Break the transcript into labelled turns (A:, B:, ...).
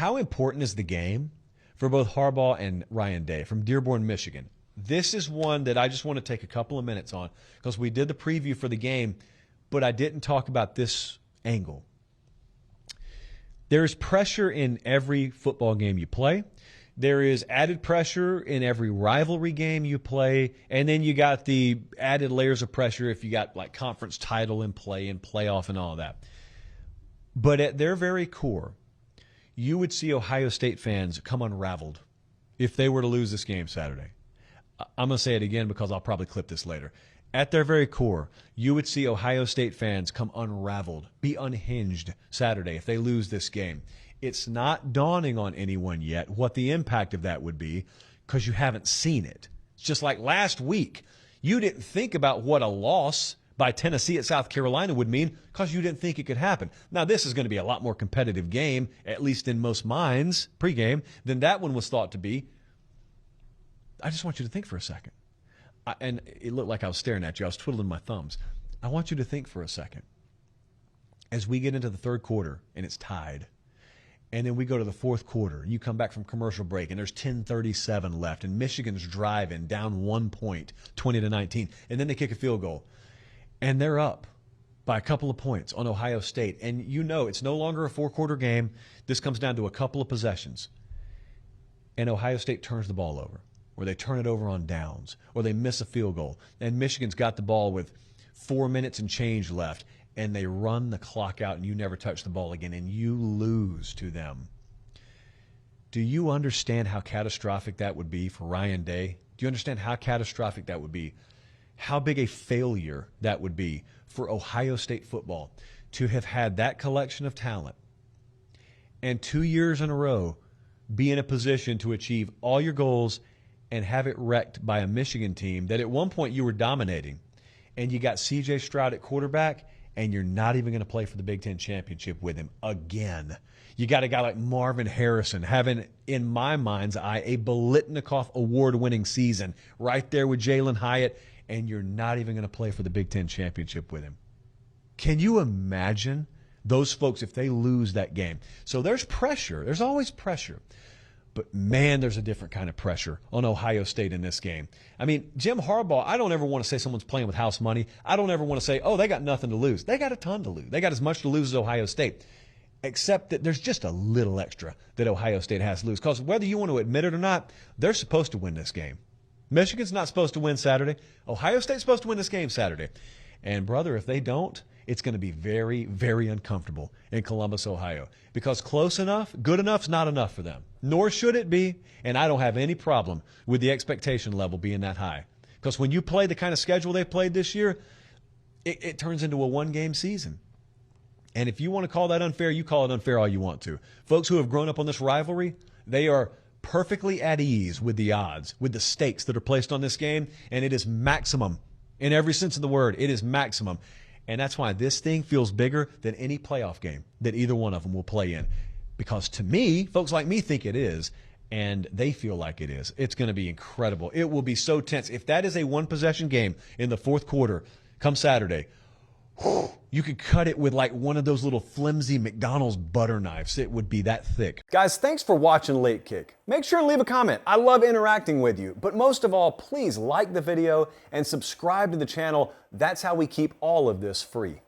A: how important is the game for both Harbaugh and Ryan Day from Dearborn, Michigan? This is one that I just want to take a couple of minutes on because we did the preview for the game, but I didn't talk about this angle. There's pressure in every football game you play. There is added pressure in every rivalry game you play. And then you got the added layers of pressure if you got like conference title in play and playoff and all that. But at their very core, you would see Ohio State fans come unraveled if they were to lose this game Saturday. I'm going to say it again because I'll probably clip this later. At their very core, you would see Ohio State fans come unraveled, be unhinged Saturday if they lose this game. It's not dawning on anyone yet what the impact of that would be because you haven't seen it. It's just like last week. You didn't think about what a loss by Tennessee at South Carolina would mean because you didn't think it could happen. Now, this is going to be a lot more competitive game, at least in most minds, pregame, than that one was thought to be. I just want you to think for a second. And it looked like I was staring at you. I was twiddling my thumbs. I want you to think for a second. As we get into the third quarter and it's tied, and then we go to the fourth quarter, you come back from commercial break and there's 10:37 left, and Michigan's driving down 1 point, 20-19, and then they kick a field goal, and they're up by a couple of points on Ohio State. And you know it's no longer a four-quarter game. This comes down to a couple of possessions, and Ohio State turns the ball over, or they turn it over on downs, or they miss a field goal, and Michigan's got the ball with 4 minutes and change left, and they run the clock out, and you never touch the ball again, and you lose to them. Do you understand how catastrophic that would be for Ryan Day? Do you understand how catastrophic that would be? How big a failure that would be for Ohio State football to have had that collection of talent and 2 years in a row be in a position to achieve all your goals and have it wrecked by a Michigan team that at one point you were dominating, and you got C.J. Stroud at quarterback, and you're not even going to play for the Big Ten championship with him again. You got a guy like Marvin Harrison having, in my mind's eye, a Biletnikoff award-winning season right there with Jalen Hyatt, and you're not even going to play for the Big Ten championship with him. Can you imagine those folks if they lose that game? So there's pressure. There's always pressure. But, man, there's a different kind of pressure on Ohio State in this game. I mean, Jim Harbaugh, I don't ever want to say someone's playing with house money. I don't ever want to say, oh, they got nothing to lose. They got a ton to lose. They got as much to lose as Ohio State, except that there's just a little extra that Ohio State has to lose. Because whether you want to admit it or not, they're supposed to win this game. Michigan's not supposed to win Saturday. Ohio State's supposed to win this game Saturday. And, brother, if they don't, it's going to be very, very uncomfortable in Columbus, Ohio, because close enough, good enough's not enough for them, nor should it be, and I don't have any problem with the expectation level being that high, because when you play the kind of schedule they played this year, it turns into a one-game season. And if you want to call that unfair, you call it unfair all you want to. Folks who have grown up on this rivalry, they are perfectly at ease with the odds, with the stakes that are placed on this game, and it is maximum. In every sense of the word, it is maximum. And that's why this thing feels bigger than any playoff game that either one of them will play in. Because to me, folks like me think it is, and they feel like it is. It's going to be incredible. It will be so tense. If that is a one-possession game in the fourth quarter come Saturday, you could cut it with like one of those little flimsy McDonald's butter knives. It would be that thick.
B: Guys, thanks for watching Late Kick. Make sure to leave a comment. I love interacting with you. But most of all, please like the video and subscribe to the channel. That's how we keep all of this free.